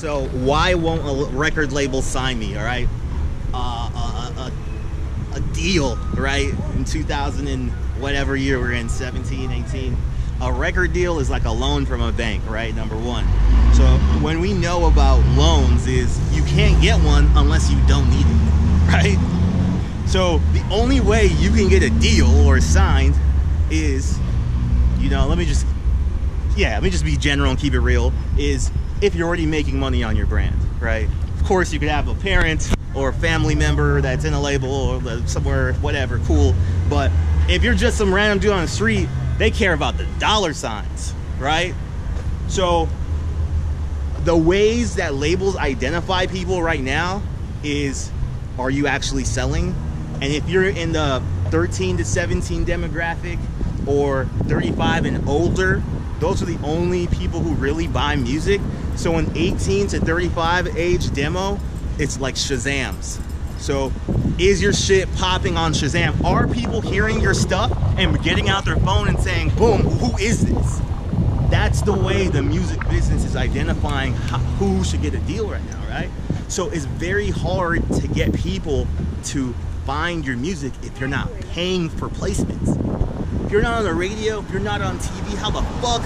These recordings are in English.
So why won't a record label sign me? All right, a deal, right? In 2000 and whatever year we're in, 17, 18. A record deal is like a loan from a bank, right? Number one. So when we know about loans is you can't get one unless you don't need it, right? So the only way you can get a deal or signed is, you know, let me just be general and keep it real, is if you're already making money on your brand, right? Of course, you could have a parent or a family member that's in a label or somewhere, whatever, cool. But if you're just some random dude on the street, they care about the dollar signs, right? So the ways that labels identify people right now is, are you actually selling? And if you're in the 13 to 17 demographic or 35 and older, those are the only people who really buy music. So an 18 to 35 age demo, it's like Shazam's. So is your shit popping on Shazam? Are people hearing your stuff and getting out their phone and saying, boom, who is this? That's the way the music business is identifying who should get a deal right now, right? So it's very hard to get people to find your music if you're not paying for placements. If you're not on the radio, if you're not on TV, how the fuck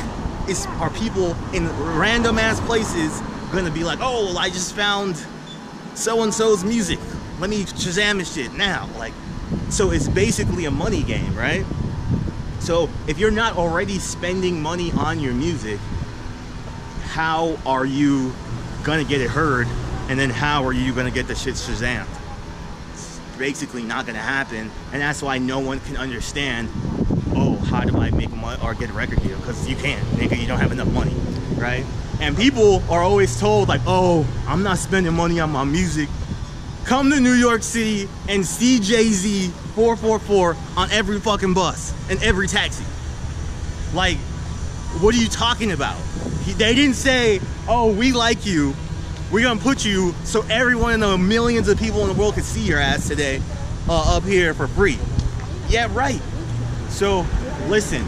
are people in random ass places gonna be like, oh, well, I just found so-and-so's music, let me Shazam this shit now? Like, so it's basically a money game, right? So if you're not already spending money on your music, how are you gonna get it heard? And then how are you gonna get the shit Shazammed? It's basically not gonna happen. And that's why no one can understand, oh, how do I make money or get a record deal? Because you can't, nigga, you don't have enough money, right? And people are always told like, oh, I'm not spending money on my music. Come to New York City and see Jay-Z 444 on every fucking bus and every taxi. Like, what are you talking about? They didn't say, oh, we like you, we're gonna put you so everyone in the millions of people in the world can see your ass today up here for free. Yeah, right. So listen,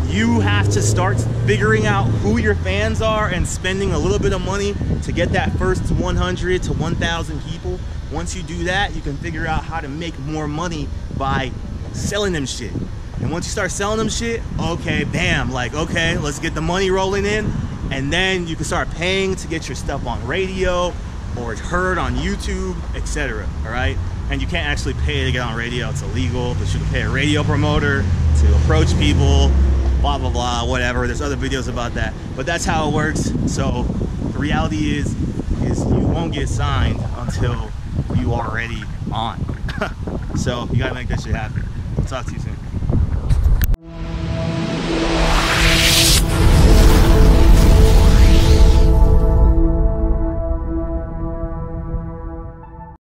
you have to start figuring out who your fans are and spending a little bit of money to get that first 100 to 1,000 people. Once you do that, you can figure out how to make more money by selling them shit. And once you start selling them shit, okay, bam, like, okay, let's get the money rolling in. And then you can start paying to get your stuff on radio or heard on YouTube, etc. All right? And you can't actually pay to get on radio, it's illegal, but you can pay a radio promoter to approach people, blah, blah, blah, whatever. There's other videos about that, but that's how it works. So the reality is you won't get signed until you are already on. So you gotta make that shit happen. I'll talk to you soon.